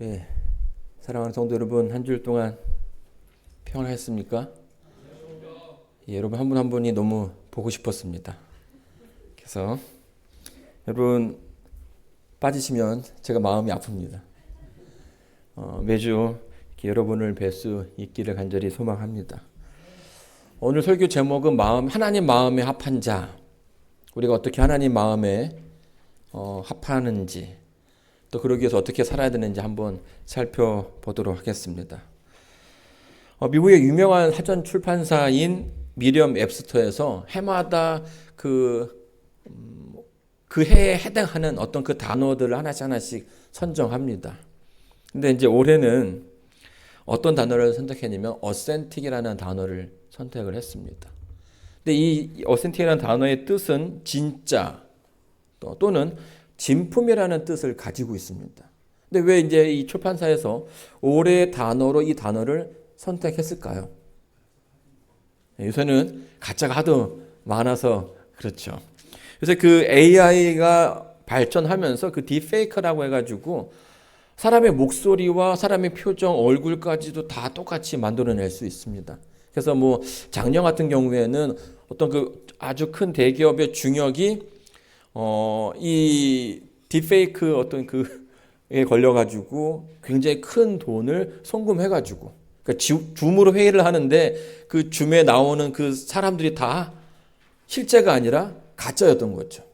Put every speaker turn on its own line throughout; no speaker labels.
네, 사랑하는 성도 여러분, 한 주일 동안 평안하셨습니까? 예, 여러분 한 분 한 분이 너무 보고 싶었습니다. 그래서 여러분 빠지시면 제가 마음이 아픕니다. 매주 이렇게 여러분을 뵐 수 있기를 간절히 소망합니다. 오늘 설교 제목은 하나님 마음에 합한 자. 우리가 어떻게 하나님 마음에 합하는지, 또 그러기 위해서 어떻게 살아야 되는지 한번 살펴보도록 하겠습니다. 미국의 유명한 사전 출판사인 미리엄 웹스터에서 해마다 그 해에 해당하는 어떤 그 단어들을 하나씩 선정합니다. 근데 이제 올해는 어떤 단어를 선택했냐면 authentic이라는 단어를 선택을 했습니다. 근데 이 authentic이라는 단어의 뜻은 진짜 또는 진품이라는 뜻을 가지고 있습니다. 근데 왜 이제 이 출판사에서 올해의 단어로 이 단어를 선택했을까요? 요새는 가짜가 하도 많아서 그렇죠. 요새 그 AI가 발전하면서 그 딥페이크라고 해가지고 사람의 목소리와 사람의 표정, 얼굴까지도 다 똑같이 만들어낼 수 있습니다. 그래서 뭐 작년 같은 경우에는 어떤 그 아주 큰 대기업의 중역이 이 딥페이크 어떤 그에 걸려가지고 굉장히 큰 돈을 송금해가지고, 그러니까 줌으로 회의를 하는데 그 줌에 나오는 그 사람들이 다 실제가 아니라 가짜였던 거죠.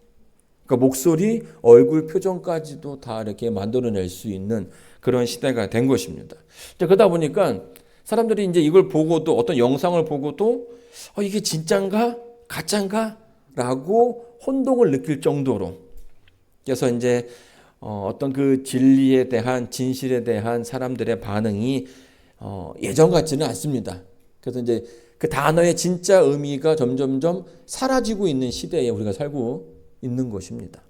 그러니까 목소리, 얼굴, 표정까지도 다 이렇게 만들어낼 수 있는 그런 시대가 된 것입니다. 그러다 보니까 사람들이 이제 이걸 보고도, 어떤 영상을 보고도 이게 진짠가 가짠가 라고 혼동을 느낄 정도로, 그래서 이제 어떤 그 진리에 대한, 진실에 대한 사람들의 반응이 예전 같지는 않습니다. 그래서 이제 그 단어의 진짜 의미가 점점점 사라지고 있는 시대에 우리가 살고 있는 것입니다.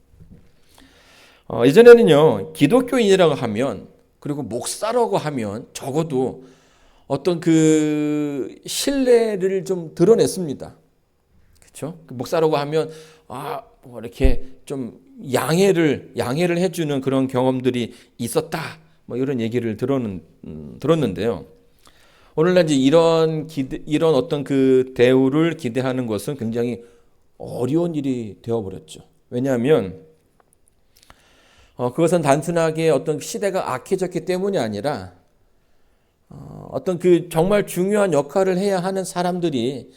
예전에는요, 기독교인이라고 하면, 그리고 목사라고 하면 적어도 어떤 그 신뢰를 좀 드러냈습니다. 그렇죠? 목사라고 하면 뭐 이렇게 좀 양해를 해주는 그런 경험들이 있었다, 뭐 이런 얘기를 들었는데요. 오늘날 이제 이런 어떤 그 대우를 기대하는 것은 굉장히 어려운 일이 되어버렸죠. 왜냐하면 그것은 단순하게 어떤 시대가 악해졌기 때문이 아니라 어떤 그 정말 중요한 역할을 해야 하는 사람들이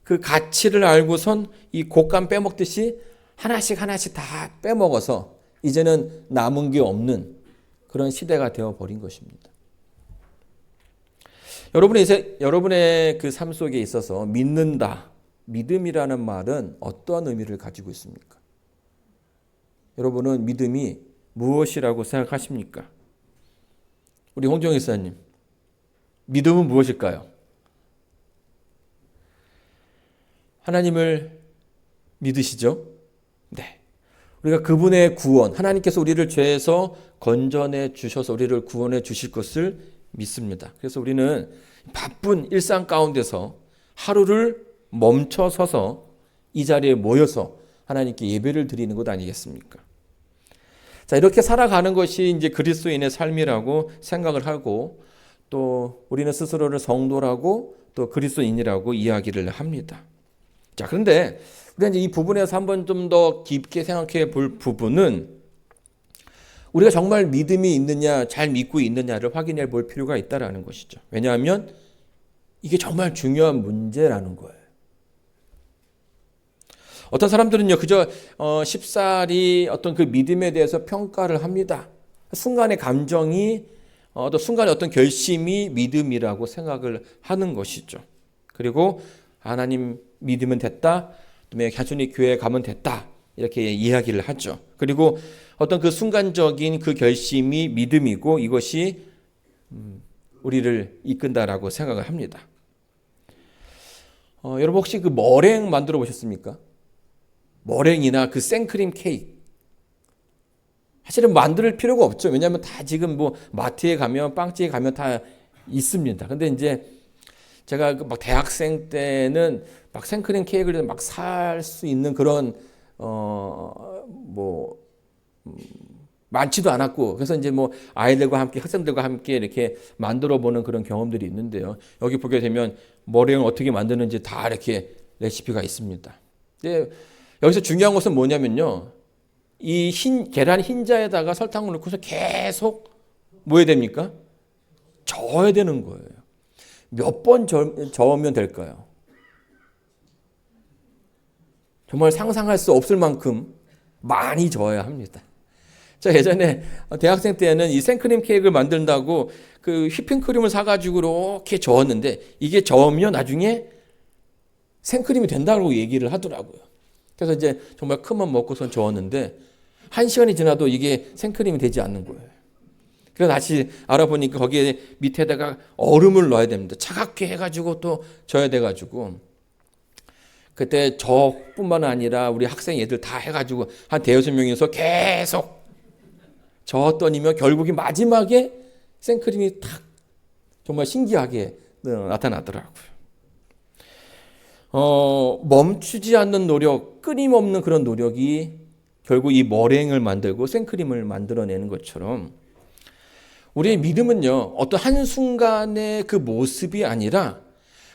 그 가치를 알고선 이 곶감 빼먹듯이 하나씩 다 빼먹어서 이제는 남은 게 없는 그런 시대가 되어버린 것입니다. 여러분의 그 삶 속에 있어서 믿는다, 믿음이라는 말은 어떠한 의미를 가지고 있습니까? 여러분은 믿음이 무엇이라고 생각하십니까? 우리 홍정희 목사님, 믿음은 무엇일까요? 하나님을 믿으시죠? 네. 우리가 그분의 구원, 하나님께서 우리를 죄에서 건져내 주셔서 우리를 구원해 주실 것을 믿습니다. 그래서 우리는 바쁜 일상 가운데서 하루를 멈춰서서 이 자리에 모여서 하나님께 예배를 드리는 것 아니겠습니까? 자, 이렇게 살아가는 것이 이제 그리스도인의 삶이라고 생각을 하고, 또 우리는 스스로를 성도라고 또 그리스도인이라고 이야기를 합니다. 자, 그런데 우리가 이제 이 부분에서 한번 좀 더 깊게 생각해 볼 부분은, 우리가 정말 믿음이 있느냐, 잘 믿고 있느냐를 확인해 볼 필요가 있다라는 것이죠. 왜냐하면 이게 정말 중요한 문제라는 거예요. 어떤 사람들은요, 그저 쉽사리 어떤 그 믿음에 대해서 평가를 합니다. 순간의 감정이, 또 순간의 어떤 결심이 믿음이라고 생각을 하는 것이죠. 그리고 하나님 믿으면 됐다, 단순히 교회에 가면 됐다, 이렇게 이야기를 하죠. 그리고 어떤 그 순간적인 그 결심이 믿음이고, 이것이 우리를 이끈다라고 생각을 합니다. 여러분 혹시 그 머랭 만들어 보셨습니까? 머랭이나 그 생크림 케이크. 사실은 만들 필요가 없죠. 왜냐하면 다 지금 뭐 마트에 가면, 빵집에 가면 다 있습니다. 근데 이제 제가 막 대학생 때는 막 생크림 케이크를 막 살 수 있는 그런 많지도 않았고, 그래서 이제 뭐 아이들과 함께, 학생들과 함께 이렇게 만들어 보는 그런 경험들이 있는데요. 여기 보게 되면 머랭을 어떻게 만드는지 다 이렇게 레시피가 있습니다. 근데 여기서 중요한 것은 뭐냐면요. 이 계란 흰자에다가 설탕을 넣고서 계속 뭐 해야 됩니까? 저어야 되는 거예요. 몇 번 저으면 될까요? 정말 상상할 수 없을 만큼 많이 저어야 합니다. 저 예전에 대학생 때는 이 생크림 케이크를 만든다고 그 휘핑크림을 사가지고 이렇게 저었는데 이게 저으면 나중에 생크림이 된다고 얘기를 하더라고요. 그래서 이제 정말 큰 맘 먹고선 저었는데 1시간이 지나도 이게 생크림이 되지 않는 거예요. 그래서 다시 알아보니까 거기에 밑에다가 얼음을 넣어야 됩니다. 차갑게 해가지고 또 져야 돼가지고 그때 저뿐만 아니라 우리 학생 애들 다 해가지고 한 대여섯 명이서 계속 저었더니면 결국에 마지막에 생크림이 탁 정말 신기하게 나타나더라고요. 멈추지 않는 노력, 끊임없는 그런 노력이 결국 이 머랭을 만들고 생크림을 만들어내는 것처럼 우리의 믿음은요, 어떤 한순간의 그 모습이 아니라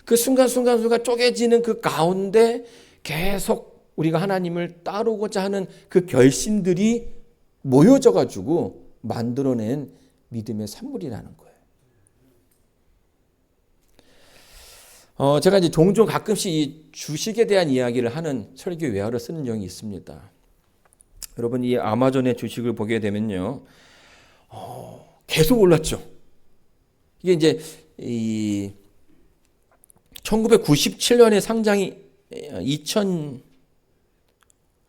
그 순간 쪼개지는 그 가운데 계속 우리가 하나님을 따르고자 하는 그 결심들이 모여져 가지고 만들어낸 믿음의 산물이라는 거예요. 제가 이제 종종 가끔씩 이 주식에 대한 이야기를 하는 설교 외화를 쓰는 적이 있습니다. 여러분 이 아마존의 주식을 보게 되면요, 계속 올랐죠. 이게 이제 이 1997년에 상장이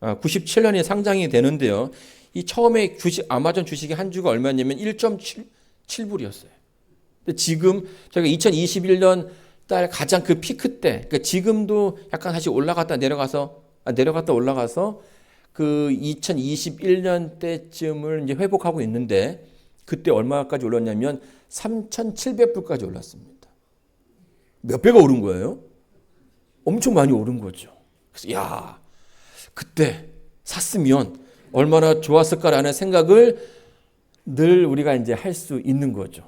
97년에 상장이 되는데요. 이 처음에 아마존 주식의 한 주가 얼마냐면 1.7불이었어요. 근데 지금 저희가 2021년 달 가장 그 피크 때, 그러니까 지금도 약간 다시 올라갔다 올라가서 그 2021년 때쯤을 이제 회복하고 있는데 그때 얼마까지 올랐냐면 3,700불까지 올랐습니다. 몇 배가 오른 거예요? 엄청 많이 오른 거죠. 그래서 야, 그때 샀으면 얼마나 좋았을까라는 생각을 늘 우리가 이제 할 수 있는 거죠.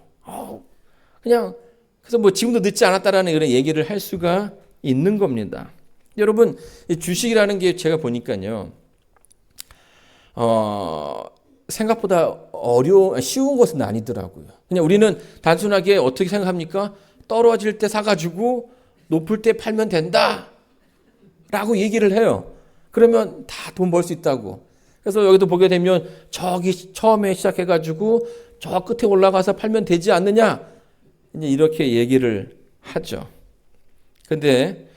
그냥 그래서 뭐 지금도 늦지 않았다라는 이런 얘기를 할 수가 있는 겁니다. 여러분, 이 주식이라는 게 제가 보니까요, 생각보다 쉬운 것은 아니더라고요. 그냥 우리는 단순하게 어떻게 생각합니까? 떨어질 때 사가지고 높을 때 팔면 된다 라고 얘기를 해요. 그러면 다 돈 벌 수 있다고. 그래서 여기도 보게 되면 저기 처음에 시작해가지고 저 끝에 올라가서 팔면 되지 않느냐, 이제 이렇게 얘기를 하죠. 근데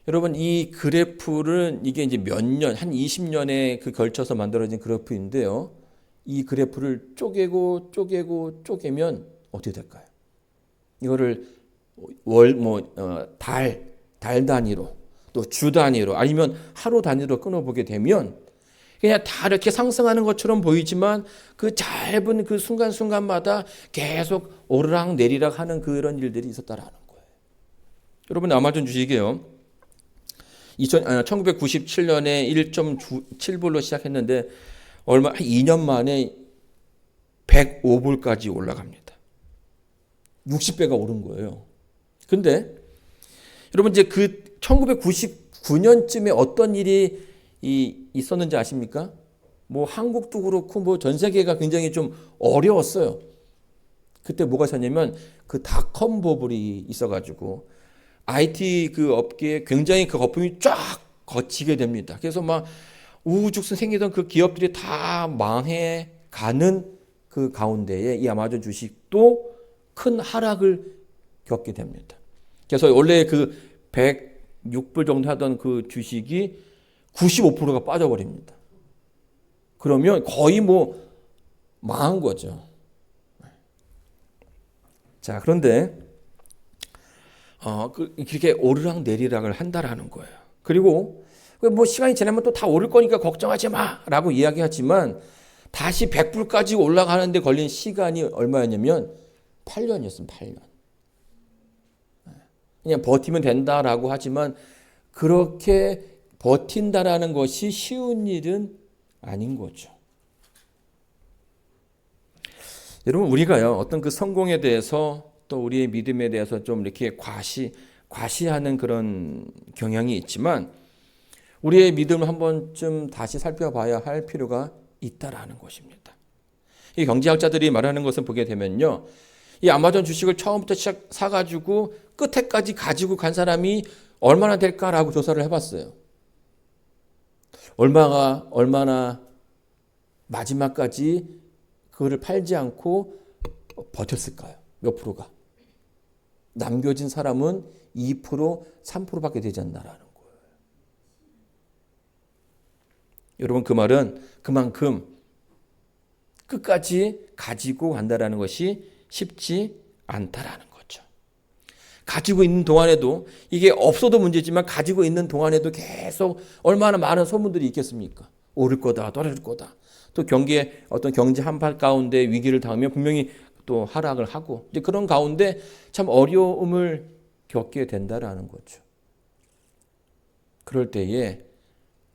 여러분 이 그래프는 이게 이제 몇 년, 한 20년에 그 걸쳐서 만들어진 그래프인데요. 이 그래프를 쪼개면 어떻게 될까요? 이거를 달 단위로 또 주 단위로 아니면 하루 단위로 끊어보게 되면 그냥 다 이렇게 상승하는 것처럼 보이지만 그 짧은 그 순간순간마다 계속 오르락 내리락 하는 그런 일들이 있었다라는 거예요. 여러분 아마존 주식이에요. 1997년에 1.7불로 시작했는데 한 2년 만에 105불까지 올라갑니다. 60배가 오른 거예요. 근데 여러분 이제 그 1999년쯤에 어떤 일이 있었는지 아십니까? 뭐 한국도 그렇고 뭐 전 세계가 굉장히 좀 어려웠어요. 그때 뭐가 있었냐면 그 닷컴 버블이 있어가지고 IT 그 업계에 굉장히 그 거품이 쫙 거치게 됩니다. 그래서 막 우후죽순 생기던 그 기업들이 다 망해 가는 그 가운데에 이 아마존 주식도 큰 하락을 겪게 됩니다. 그래서 원래 그 106불 정도 하던 그 주식이 95%가 빠져버립니다. 그러면 거의 뭐 망한 거죠. 자, 그런데 그렇게 오르락 내리락을 한다라는 거예요. 그리고 뭐 시간이 지나면 또 다 오를 거니까 걱정하지 마라고 이야기하지만 다시 100불까지 올라가는데 걸린 시간이 얼마였냐면 8년이었습니다. 8년. 그냥 버티면 된다라고 하지만 그렇게 버틴다라는 것이 쉬운 일은 아닌 거죠. 여러분, 우리가요, 어떤 그 성공에 대해서 또 우리의 믿음에 대해서 좀 이렇게 과시하는 그런 경향이 있지만 우리의 믿음을 한 번쯤 다시 살펴봐야 할 필요가 있다라는 것입니다. 이 경제학자들이 말하는 것을 보게 되면요, 이 아마존 주식을 처음부터 사가지고 끝에까지 가지고 간 사람이 얼마나 될까라고 조사를 해봤어요. 얼마나 마지막까지 그거를 팔지 않고 버텼을까요? 몇 프로가? 남겨진 사람은 2%, 3%밖에 되지 않나라는 거예요. 여러분, 그 말은 그만큼 끝까지 가지고 간다라는 것이 쉽지 않다라는 거죠. 가지고 있는 동안에도, 이게 없어도 문제지만 가지고 있는 동안에도 계속 얼마나 많은 소문들이 있겠습니까? 오를 거다, 떨어질 거다. 또 어떤 경제 한파 가운데 위기를 당하면 분명히 또 하락을 하고, 이제 그런 가운데 참 어려움을 겪게 된다라는 거죠. 그럴 때에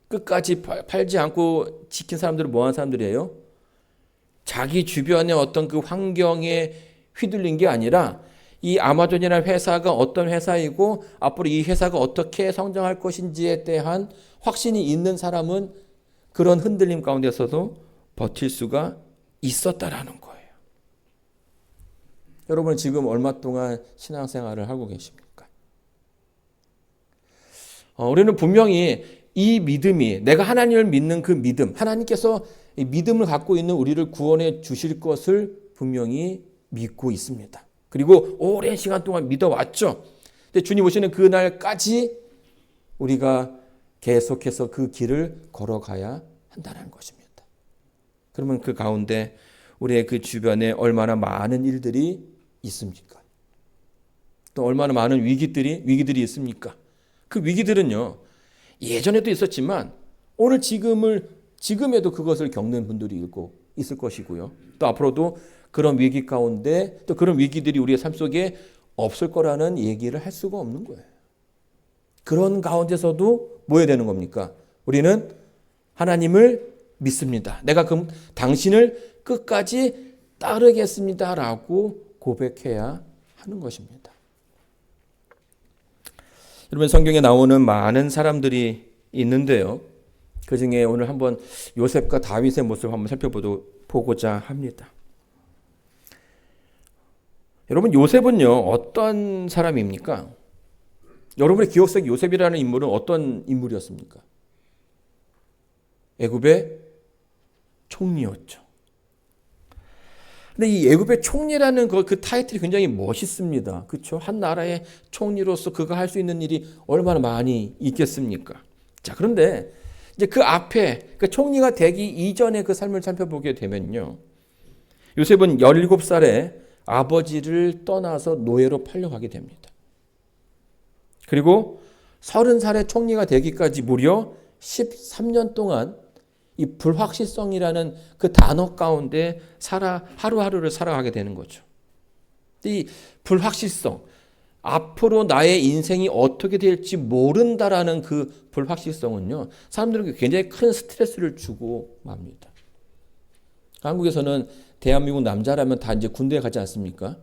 끝까지 팔지 않고 지킨 사람들은 뭐하는 사람들이에요? 자기 주변의 어떤 그 환경에 휘둘린 게 아니라 이 아마존이라는 회사가 어떤 회사이고 앞으로 이 회사가 어떻게 성장할 것인지에 대한 확신이 있는 사람은 그런 흔들림 가운데서도 버틸 수가 있었다라는 거예요. 여러분은 지금 얼마 동안 신앙생활을 하고 계십니까? 우리는 분명히 이 믿음이, 내가 하나님을 믿는 그 믿음, 하나님께서 이 믿음을 갖고 있는 우리를 구원해 주실 것을 분명히 믿고 있습니다. 그리고 오랜 시간 동안 믿어왔죠. 근데 주님 오시는 그날까지 우리가 계속해서 그 길을 걸어가야 한다는 것입니다. 그러면 그 가운데 우리의 그 주변에 얼마나 많은 일들이 있습니까? 또 얼마나 많은 위기들이 있습니까? 그 위기들은요, 예전에도 있었지만 오늘 지금에도 그것을 겪는 분들이 있을 것이고요. 또 앞으로도 그런 위기 가운데 또 그런 위기들이 우리의 삶 속에 없을 거라는 얘기를 할 수가 없는 거예요. 그런 가운데서도 뭐 해야 되는 겁니까? 우리는 하나님을 믿습니다. 내가 그럼 당신을 끝까지 따르겠습니다라고 고백해야 하는 것입니다. 여러분, 성경에 나오는 많은 사람들이 있는데요. 그 중에 오늘 한번 요셉과 다윗의 모습을 한번 살펴보고자 합니다. 여러분, 요셉은요, 어떤 사람입니까? 여러분의 기억 속에 요셉이라는 인물은 어떤 인물이었습니까? 애굽의 총리였죠. 근데 이 애굽의 총리라는 그 타이틀이 굉장히 멋있습니다. 그렇죠? 한 나라의 총리로서 그가 할 수 있는 일이 얼마나 많이 있겠습니까? 자, 그런데 이제 그 앞에 그 총리가 되기 이전의 그 삶을 살펴보게 되면요, 요셉은 17살에 아버지를 떠나서 노예로 팔려가게 됩니다. 그리고 30살에 총리가 되기까지 무려 13년 동안 이 불확실성이라는 그 단어 가운데 하루하루를 살아가게 되는 거죠. 이 불확실성, 앞으로 나의 인생이 어떻게 될지 모른다라는 그 불확실성은요, 사람들에게 굉장히 큰 스트레스를 주고 맙니다. 한국에서는 대한민국 남자라면 다 이제 군대에 가지 않습니까?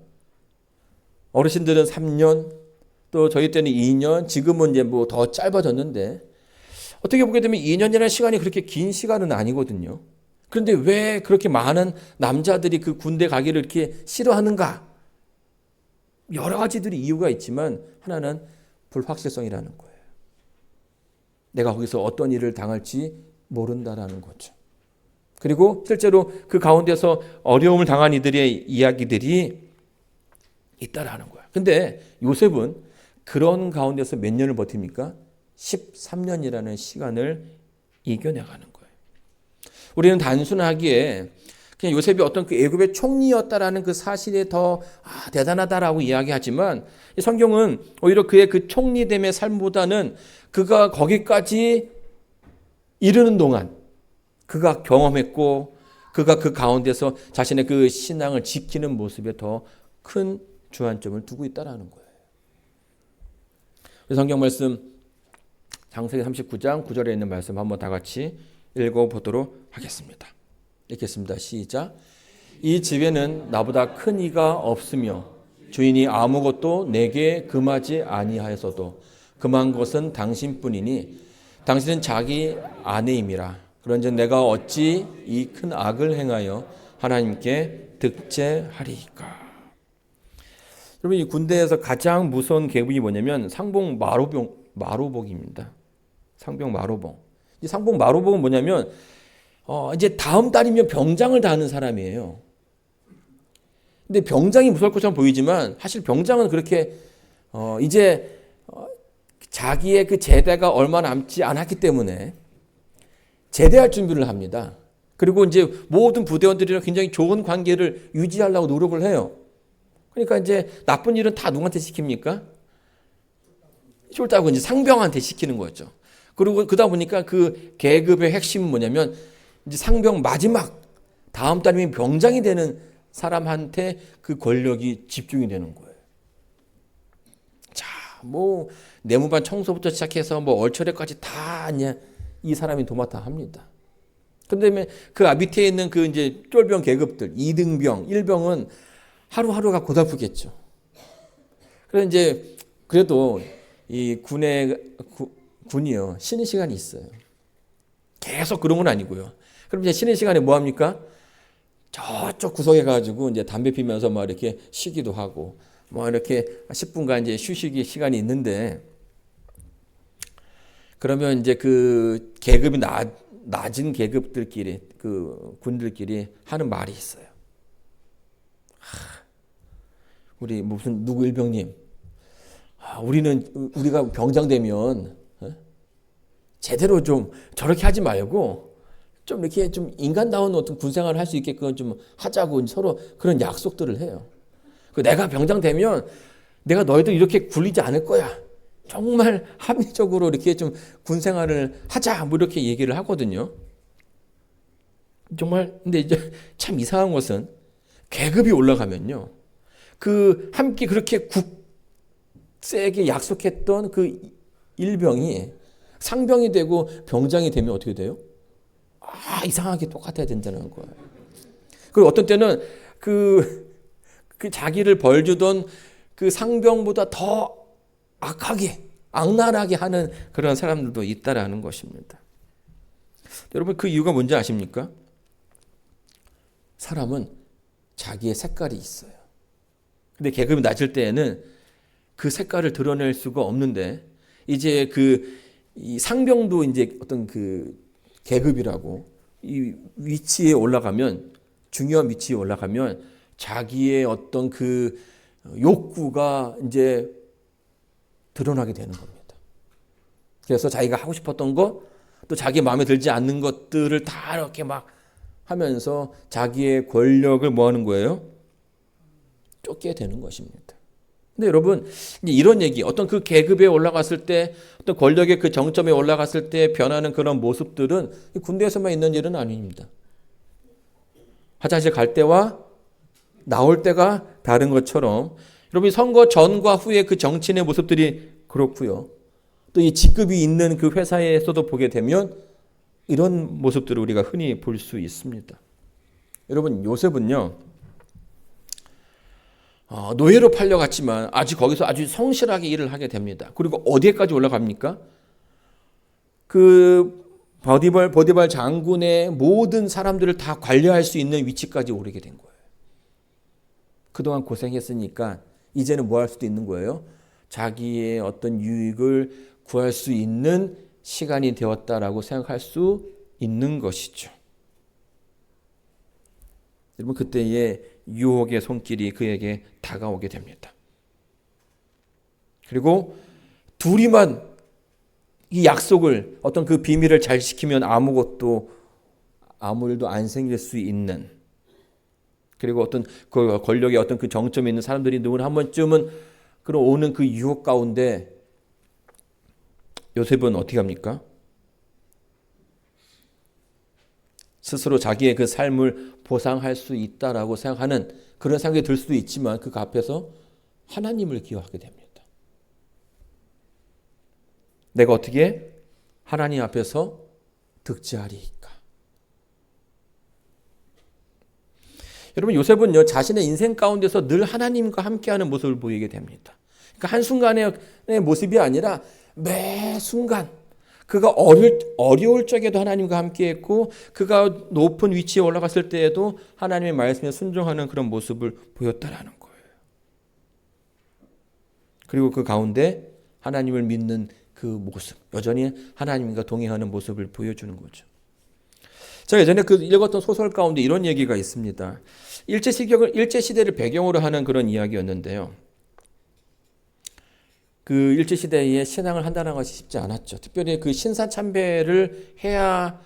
어르신들은 3년, 또 저희 때는 2년, 지금은 이제 뭐 더 짧아졌는데, 어떻게 보게 되면 2년이라는 시간이 그렇게 긴 시간은 아니거든요. 그런데 왜 그렇게 많은 남자들이 그 군대 가기를 이렇게 싫어하는가? 여러 가지들이 이유가 있지만 하나는 불확실성이라는 거예요. 내가 거기서 어떤 일을 당할지 모른다라는 거죠. 그리고 실제로 그 가운데서 어려움을 당한 이들의 이야기들이 있다라는 거예요. 근데 요셉은 그런 가운데서 몇 년을 버팁니까? 13년이라는 시간을 이겨내가는 거예요. 우리는 단순하기에 그냥 요셉이 어떤 그 애굽의 총리였다라는 그 사실에 더 대단하다라고 이야기하지만, 성경은 오히려 그의 그 총리됨의 삶보다는 그가 거기까지 이르는 동안 그가 경험했고 그가 그 가운데서 자신의 그 신앙을 지키는 모습에 더 큰 주안점을 두고 있다라는 거예요. 성경 말씀 창세기 39장 9절에 있는 말씀 한번 다 같이 읽어보도록 하겠습니다. 읽겠습니다. 시작. 이 집에는 나보다 큰 이가 없으며 주인이 아무것도 내게 금하지 아니하여서도 금한 것은 당신뿐이니 당신은 자기 아내임이라. 그런즉 내가 어찌 이 큰 악을 행하여 하나님께 득죄하리이까. 여러분, 이 군대에서 가장 무서운 계급이 뭐냐면 상봉 마로복입니다. 상병 마로복. 이 상봉 마로복은 뭐냐면 이제 다음 달이면 병장을 다 하는 사람이에요. 근데 병장이 무서울 것처럼 보이지만 사실 병장은 그렇게 이제 자기의 그 제대가 얼마 남지 않았기 때문에 제대할 준비를 합니다. 그리고 이제 모든 부대원들이랑 굉장히 좋은 관계를 유지하려고 노력을 해요. 그러니까 이제 나쁜 일은 다 누구한테 시킵니까? 쫄따고 이제 상병한테 시키는 거죠. 그리고 그러다 보니까 그 계급의 핵심은 뭐냐면 이제 상병 마지막 다음 달이면 병장이 되는 사람한테 그 권력이 집중이 되는 거예요. 자, 뭐 내무반 청소부터 시작해서 뭐 얼처리까지 다 이 사람이 도맡아 합니다. 그런데 그 밑에 있는 그 이제 쫄병 계급들 2등병, 1병은 하루하루가 고달프겠죠. 그래서 이제 그래도 이 군이요 쉬는 시간이 있어요. 계속 그런 건 아니고요. 그럼 이제 쉬는 시간에 뭐 합니까? 저쪽 구석에 가지고 이제 담배 피면서 막 이렇게 쉬기도 하고 뭐 이렇게 10분간 이제 휴식이 시간이 있는데 그러면 이제 그 계급이 낮은 계급들끼리 그 군들끼리 하는 말이 있어요. 우리 무슨 누구 일병님, 우리가 병장 되면 제대로 좀 저렇게 하지 말고 좀 이렇게 좀 인간다운 어떤 군생활을 할 수 있게끔 좀 하자고 서로 그런 약속들을 해요. 내가 병장 되면 내가 너희들 이렇게 굴리지 않을 거야. 정말 합리적으로 이렇게 좀 군생활을 하자 뭐 이렇게 얘기를 하거든요. 정말 근데 이제 참 이상한 것은 계급이 올라가면요. 그 함께 그렇게 굳세게 약속했던 그 일병이 상병이 되고 병장이 되면 어떻게 돼요? 이상하게 똑같아야 된다는 거예요. 그리고 어떤 때는 그 자기를 벌주던 그 상병보다 더 악하게, 악랄하게 하는 그런 사람들도 있다라는 것입니다. 여러분, 그 이유가 뭔지 아십니까? 사람은 자기의 색깔이 있어요. 근데 계급이 낮을 때에는 그 색깔을 드러낼 수가 없는데, 이제 이 상병도 이제 어떤 그 계급이라고 이 위치에 올라가면, 중요한 위치에 올라가면 자기의 어떤 그 욕구가 이제 드러나게 되는 겁니다. 그래서 자기가 하고 싶었던 거, 또 자기 마음에 들지 않는 것들을 다 이렇게 막 하면서 자기의 권력을 뭐 하는 거예요? 쫓게 되는 것입니다. 근데 여러분, 이런 얘기, 어떤 그 계급에 올라갔을 때, 어떤 권력의 그 정점에 올라갔을 때 변하는 그런 모습들은 군대에서만 있는 일은 아닙니다. 화장실 갈 때와 나올 때가 다른 것처럼 여러분 선거 전과 후의 그 정치인의 모습들이 그렇고요. 또 이 직급이 있는 그 회사에서도 보게 되면 이런 모습들을 우리가 흔히 볼 수 있습니다. 여러분 요셉은요. 노예로 팔려갔지만 거기서 아주 성실하게 일을 하게 됩니다. 그리고 어디에까지 올라갑니까? 그 보디발 장군의 모든 사람들을 다 관리할 수 있는 위치까지 오르게 된 거예요. 그동안 고생했으니까 이제는 뭐 할 수도 있는 거예요? 자기의 어떤 유익을 구할 수 있는 시간이 되었다라고 생각할 수 있는 것이죠. 여러분 그때의 유혹의 손길이 그에게 다가오게 됩니다. 그리고 둘이만 이 약속을 어떤 그 비밀을 잘 지키면 아무 일도 안 생길 수 있는 그리고 어떤 그 권력의 어떤 그 정점에 있는 사람들이 누구나 한 번쯤은 그런 오는 그 유혹 가운데 요셉은 어떻게 합니까? 스스로 자기의 그 삶을 보상할 수 있다라고 생각하는 그런 생각이 들 수도 있지만 그 앞에서 하나님을 기억하게 됩니다. 내가 어떻게 하나님 앞에서 득죄하리이까? 여러분 요셉은요 자신의 인생 가운데서 늘 하나님과 함께하는 모습을 보이게 됩니다. 그러니까 한순간의 모습이 아니라 매 순간 그가 어려울 적에도 하나님과 함께했고 그가 높은 위치에 올라갔을 때에도 하나님의 말씀에 순종하는 그런 모습을 보였다라는 거예요. 그리고 그 가운데 하나님을 믿는 그 모습, 여전히 하나님과 동행하는 모습을 보여주는 거죠. 제가 예전에 읽었던 소설 가운데 이런 얘기가 있습니다. 일제시대를 배경으로 하는 그런 이야기였는데요. 그 일제시대에 신앙을 한다는 것이 쉽지 않았죠. 특별히 그 신사참배를 해야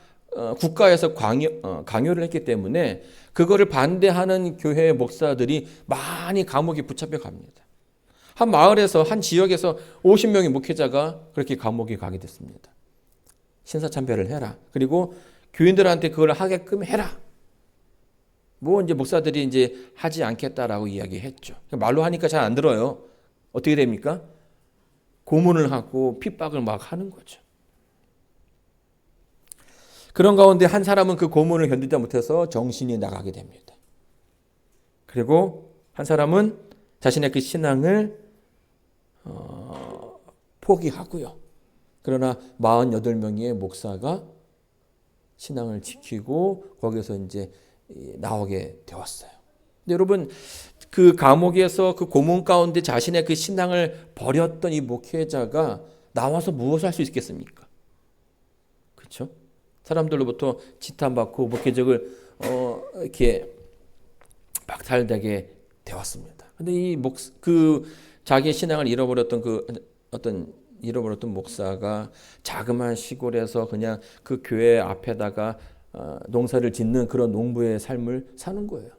국가에서 강요를 했기 때문에 그거를 반대하는 교회 목사들이 많이 감옥에 붙잡혀 갑니다. 한 마을에서 한 지역에서 50명의 목회자가 그렇게 감옥에 가게 됐습니다. 신사참배를 해라. 그리고 교인들한테 그걸 하게끔 해라. 이제 목사들이 이제 하지 않겠다라고 이야기했죠. 말로 하니까 잘 안 들어요. 어떻게 됩니까? 고문을 하고 핍박을 막 하는 거죠. 그런 가운데 한 사람은 그 고문을 견디지 못해서 정신이 나가게 됩니다. 그리고 한 사람은 자신의 그 신앙을 포기하고요. 그러나 48명의 목사가 신앙을 지키고 거기서 이제 나오게 되었어요. 근데 여러분 그 감옥에서 그 고문 가운데 자신의 그 신앙을 버렸던 이 목회자가 나와서 무엇을 할 수 있겠습니까? 그렇죠? 사람들로부터 지탄받고 목회적을 이렇게 박탈되게 되었습니다. 근데 자기의 신앙을 잃어버렸던 잃어버렸던 목사가 자그마한 시골에서 그냥 그 교회 앞에다가 농사를 짓는 그런 농부의 삶을 사는 거예요.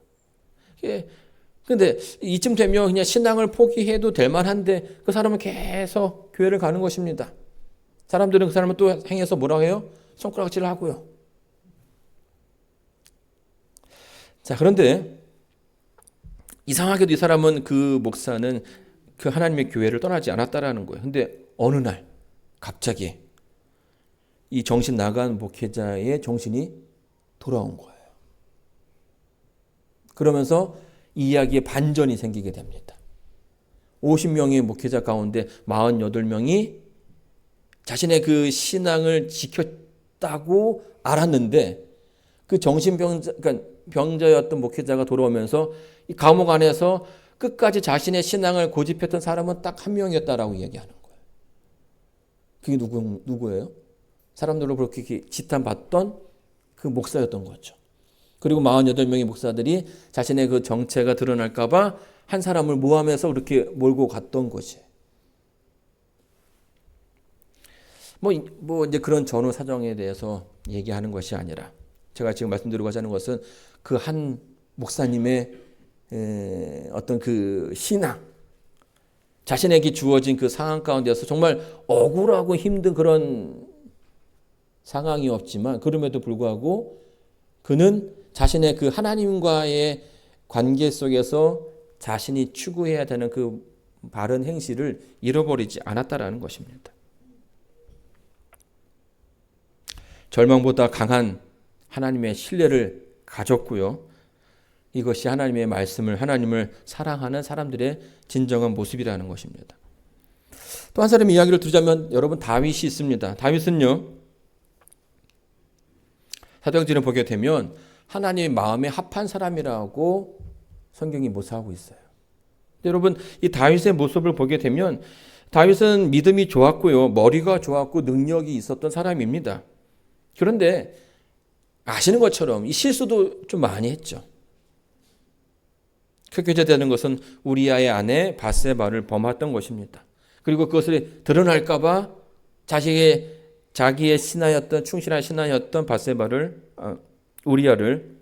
근데 이쯤 되면 그냥 신앙을 포기해도 될 만한데 그 사람은 계속 교회를 가는 것입니다. 사람들은 그 사람을 또 행해서 뭐라고 해요? 손가락질을 하고요. 자, 그런데 이상하게도 이 사람은 그 목사는 그 하나님의 교회를 떠나지 않았다라는 거예요. 근데 어느 날 갑자기 이 정신 나간 목회자의 정신이 돌아온 거예요. 그러면서 이 이야기에 반전이 생기게 됩니다. 50명의 목회자 가운데 48명이 자신의 그 신앙을 지켰다고 알았는데 그 병자였던 목회자가 돌아오면서 이 감옥 안에서 끝까지 자신의 신앙을 고집했던 사람은 딱 한 명이었다라고 이야기하는 거예요. 그게 누구예요? 사람들로 그렇게 지탄받던 그 목사였던 거죠. 그리고 48명의 목사들이 자신의 그 정체가 드러날까봐 한 사람을 모함해서 그렇게 몰고 갔던 것이에요. 이제 그런 전후 사정에 대해서 얘기하는 것이 아니라 제가 지금 말씀드리고 하자는 것은 그 한 목사님의 어떤 그 신앙, 자신에게 주어진 그 상황 가운데서 정말 억울하고 힘든 그런 상황이 없지만 그럼에도 불구하고 그는 자신의 그 하나님과의 관계 속에서 자신이 추구해야 되는 그 바른 행실을 잃어버리지 않았다라는 것입니다. 절망보다 강한 하나님의 신뢰를 가졌고요. 이것이 하나님의 말씀을, 하나님을 사랑하는 사람들의 진정한 모습이라는 것입니다. 또 한 사람의 이야기를 들자면 여러분 다윗이 있습니다. 다윗은요. 사도행전을 보게 되면 하나님의 마음에 합한 사람이라고 성경이 묘사하고 있어요. 여러분 이 다윗의 모습을 보게 되면 다윗은 믿음이 좋았고요. 머리가 좋았고 능력이 있었던 사람입니다. 그런데 아시는 것처럼 이 실수도 좀 많이 했죠. 크게 되는 것은 우리아의 아내 밧세바를 범했던 것입니다. 그리고 그것을 드러날까봐 자기의 신하였던 충실한 신하였던 우리아를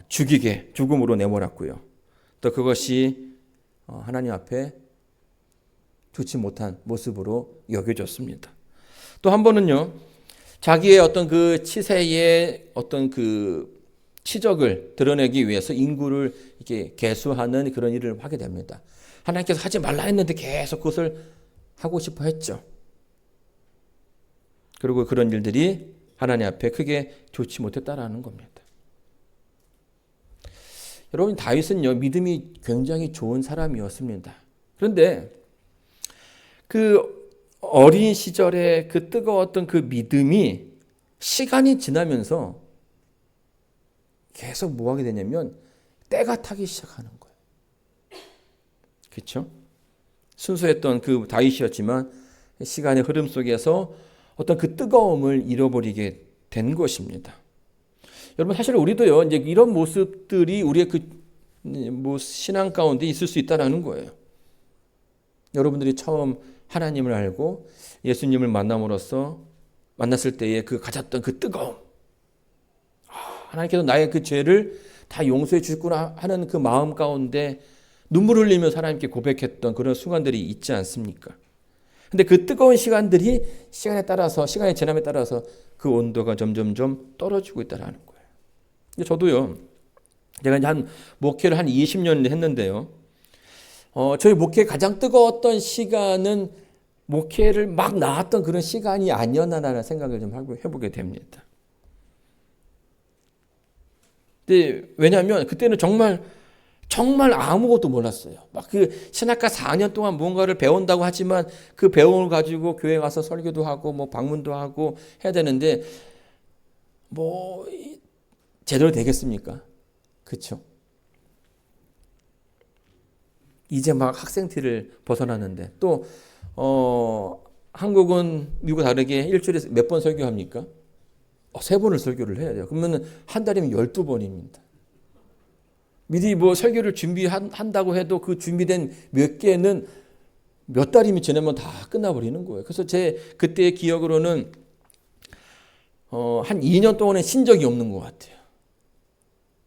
죽음으로 내몰았고요. 또 그것이 하나님 앞에 좋지 못한 모습으로 여겨졌습니다. 또 한 번은요, 자기의 어떤 그 치세의 어떤 그 치적을 드러내기 위해서 인구를 이렇게 계수하는 그런 일을 하게 됩니다. 하나님께서 하지 말라 했는데 계속 그것을 하고 싶어 했죠. 그리고 그런 일들이 하나님 앞에 크게 좋지 못했다라는 겁니다. 여러분, 다윗은요, 믿음이 굉장히 좋은 사람이었습니다. 그런데 그 어린 시절에 그 뜨거웠던 그 믿음이 시간이 지나면서 계속 뭐 하게 되냐면 때가 타기 시작하는 거예요. 그렇죠? 순수했던 그 다윗이었지만 시간의 흐름 속에서 어떤 그 뜨거움을 잃어버리게 된 것입니다. 여러분, 사실 우리도요, 이제 이런 모습들이 우리의 뭐 신앙 가운데 있을 수 있다라는 거예요. 여러분들이 처음 하나님을 알고 예수님을 만났을 때에 그 가졌던 그 뜨거움, 하나님께서 나의 그 죄를 다 용서해 주셨구나 하는 그 마음 가운데 눈물을 흘리며 하나님께 고백했던 그런 순간들이 있지 않습니까? 근데 그 뜨거운 시간들이 시간의 지남에 따라서 그 온도가 점점점 떨어지고 있다는 거예요. 저도요, 제가 이제 목회를 한 20년 했는데요. 저희 목회 가장 뜨거웠던 시간은 목회를 막 나왔던 그런 시간이 아니었나라는 생각을 좀 해보게 됩니다. 근데 왜냐하면 그때는 정말 아무것도 몰랐어요. 막 그 신학과 4년 동안 무언가를 배운다고 하지만 그 배움을 가지고 교회 가서 설교도 하고 뭐 방문도 하고 해야 되는데 뭐 제대로 되겠습니까? 그렇죠? 이제 막 학생 티를 벗어났는데 또 한국은 미국 다르게 일주일에 몇 번 설교합니까? 3번을 설교를 해야 돼요. 그러면 한 달이면 12번입니다. 미리 뭐 설교를 준비한다고 해도 그 준비된 몇 개는 몇 달이면 지나면 다 끝나버리는 거예요. 그래서 제 그때의 기억으로는 한 2년 동안은 쉰 적이 없는 것 같아요.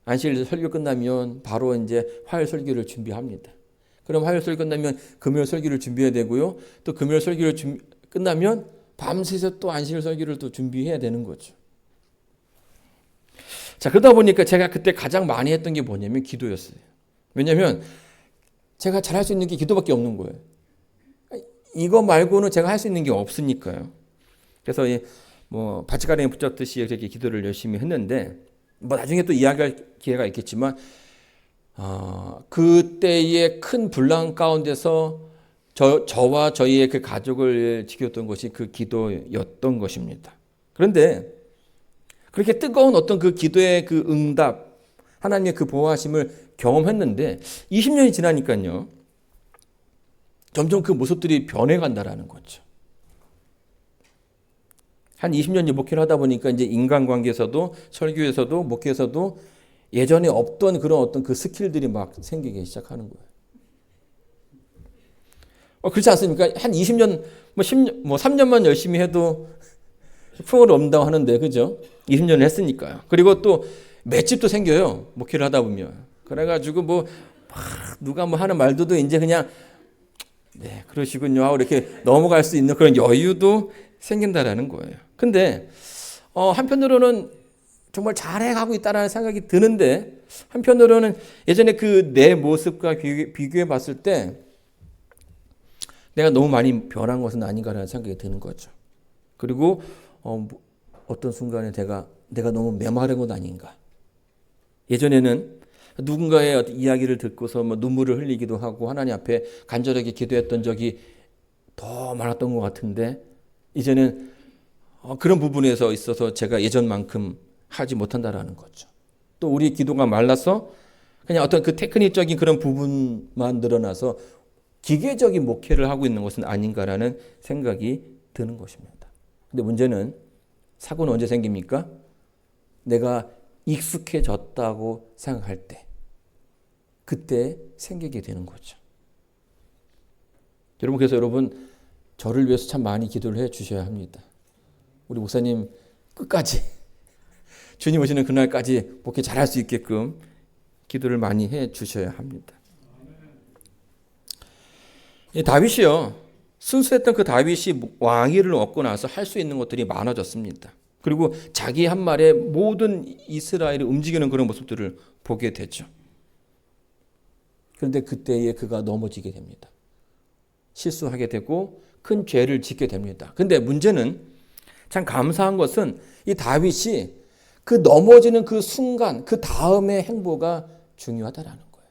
안식 설교 끝나면 바로 이제 화요일 설교를 준비합니다. 그럼 화요일 설교 끝나면 금요일 설교를 준비해야 되고요. 또 금요일 설교를 끝나면 밤새서 또 안식 설교를 또 준비해야 되는 거죠. 자, 그러다 보니까 제가 그때 가장 많이 했던 게 뭐냐면 기도였어요. 왜냐하면 제가 잘할 수 있는 게 기도밖에 없는 거예요. 이거 말고는 제가 할 수 있는 게 없으니까요. 그래서 뭐 바치가랑이 붙잡듯이 이렇게 기도를 열심히 했는데 뭐 나중에 또 이야기할 기회가 있겠지만 그때의 큰 분란 가운데서 저와 저희의 그 가족을 지켰던 것이 그 기도였던 것입니다. 그런데 그렇게 뜨거운 어떤 그 기도의 그 응답, 하나님의 그 보호하심을 경험했는데 20년이 지나니까요, 점점 그 모습들이 변해간다라는 거죠. 한 20년 목회를 하다 보니까 이제 인간관계에서도 설교에서도 목회에서도 예전에 없던 그런 어떤 그 스킬들이 막 생기기 시작하는 거예요. 그렇지 않습니까? 한 20년, 3년만 열심히 해도 풍어를 얻는다고 하는데, 그죠? 20년을 했으니까요. 그리고 또 맷집도 생겨요. 목회를 하다 보면. 그래가지고 누가 하는 말도 이제 그냥 네, 그러시군요 하고 이렇게 넘어갈 수 있는 그런 여유도 생긴다라는 거예요. 근데 한편으로는 정말 잘해가고 있다라는 생각이 드는데 한편으로는 예전에 그 내 모습과 비교해 봤을 때 내가 너무 많이 변한 것은 아닌가라는 생각이 드는 거죠. 그리고 어떤 순간에 내가 너무 메마른 것 아닌가. 예전에는 누군가의 이야기를 듣고서 눈물을 흘리기도 하고 하나님 앞에 간절하게 기도했던 적이 더 많았던 것 같은데 이제는 그런 부분에서 있어서 제가 예전만큼 하지 못한다라는 거죠. 또 우리 기도가 말라서 그냥 어떤 그 테크닉적인 그런 부분만 늘어나서 기계적인 목회를 하고 있는 것은 아닌가라는 생각이 드는 것입니다. 근데 문제는 사고는 언제 생깁니까? 내가 익숙해졌다고 생각할 때 그때 생기게 되는 거죠. 여러분, 그래서 여러분 저를 위해서 참 많이 기도를 해 주셔야 합니다. 우리 목사님 끝까지 주님 오시는 그날까지 목회 잘할 수 있게끔 기도를 많이 해 주셔야 합니다. 이 다윗이요, 순수했던 그 다윗이 왕위를 얻고 나서 할 수 있는 것들이 많아졌습니다. 그리고 자기 한 말에 모든 이스라엘을 움직이는 그런 모습들을 보게 되죠. 그런데 그때에 그가 넘어지게 됩니다. 실수하게 되고 큰 죄를 짓게 됩니다. 그런데 문제는 참 감사한 것은 이 다윗이 그 넘어지는 그 순간 그 다음의 행보가 중요하다라는 거예요.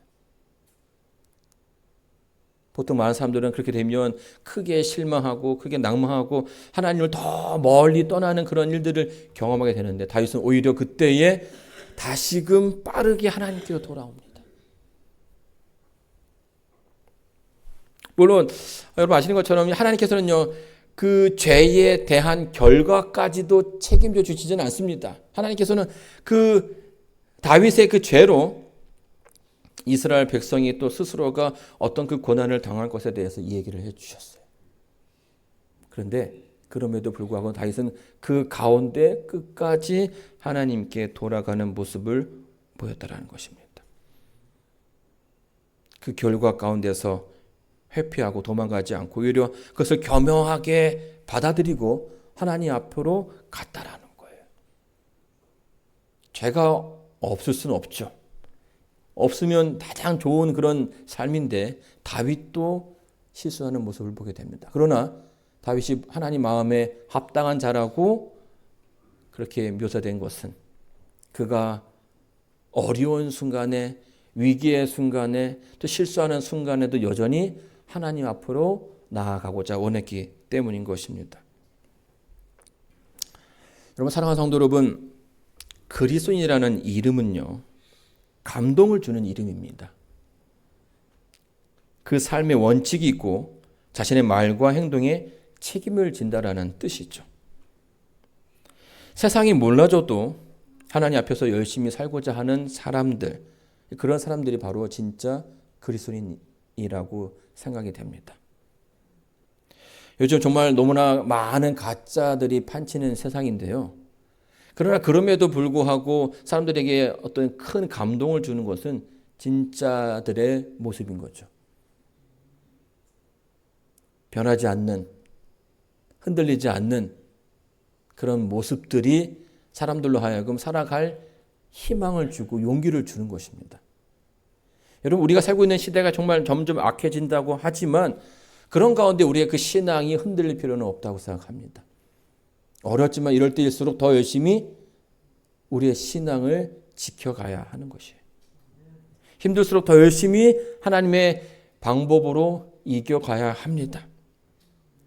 보통 많은 사람들은 그렇게 되면 크게 실망하고 크게 낭망하고 하나님을 더 멀리 떠나는 그런 일들을 경험하게 되는데 다윗은 오히려 그때에 다시금 빠르게 하나님께로 돌아옵니다. 물론 여러분 아시는 것처럼 하나님께서는요, 그 죄에 대한 결과까지도 책임져 주시지는 않습니다. 하나님께서는 그 다윗의 그 죄로 이스라엘 백성이 또 스스로가 어떤 그 고난을 당할 것에 대해서 이 얘기를 해 주셨어요. 그런데 그럼에도 불구하고 다윗은 그 가운데 끝까지 하나님께 돌아가는 모습을 보였다라는 것입니다. 그 결과 가운데서 회피하고 도망가지 않고 오히려 그것을 겸허하게 받아들이고 하나님 앞으로 갔다라는 거예요. 죄가 없을 수는 없죠. 없으면 가장 좋은 그런 삶인데 다윗도 실수하는 모습을 보게 됩니다. 그러나 다윗이 하나님 마음에 합당한 자라고 그렇게 묘사된 것은 그가 어려운 순간에 위기의 순간에 또 실수하는 순간에도 여전히 하나님 앞으로 나아가고자 원했기 때문인 것입니다. 여러분 사랑하는 성도 여러분, 그리스도인이라는 이름은요, 감동을 주는 이름입니다. 그 삶의 원칙이 있고 자신의 말과 행동에 책임을 진다라는 뜻이죠. 세상이 몰라줘도 하나님 앞에서 열심히 살고자 하는 사람들, 그런 사람들이 바로 진짜 그리스도인이라고 생각이 됩니다. 요즘 정말 너무나 많은 가짜들이 판치는 세상인데요. 그러나 그럼에도 불구하고 사람들에게 어떤 큰 감동을 주는 것은 진짜들의 모습인 거죠. 변하지 않는, 흔들리지 않는 그런 모습들이 사람들로 하여금 살아갈 희망을 주고 용기를 주는 것입니다. 여러분, 우리가 살고 있는 시대가 정말 점점 악해진다고 하지만 그런 가운데 우리의 그 신앙이 흔들릴 필요는 없다고 생각합니다. 어렵지만 이럴 때일수록 더 열심히 우리의 신앙을 지켜가야 하는 것이에요. 힘들수록 더 열심히 하나님의 방법으로 이겨가야 합니다.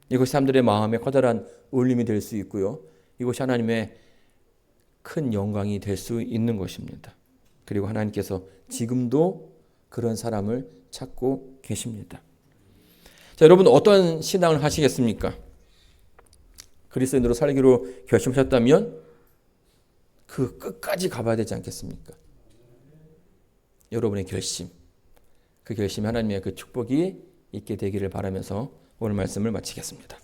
이것이 사람들의 마음에 커다란 울림이 될 수 있고요. 이것이 하나님의 큰 영광이 될 수 있는 것입니다. 그리고 하나님께서 지금도 그런 사람을 찾고 계십니다. 자, 여러분 어떤 신앙을 하시겠습니까? 그리스도인으로 살기로 결심하셨다면 그 끝까지 가봐야 되지 않겠습니까? 여러분의 결심, 그 결심에 하나님의 그 축복이 있게 되기를 바라면서 오늘 말씀을 마치겠습니다.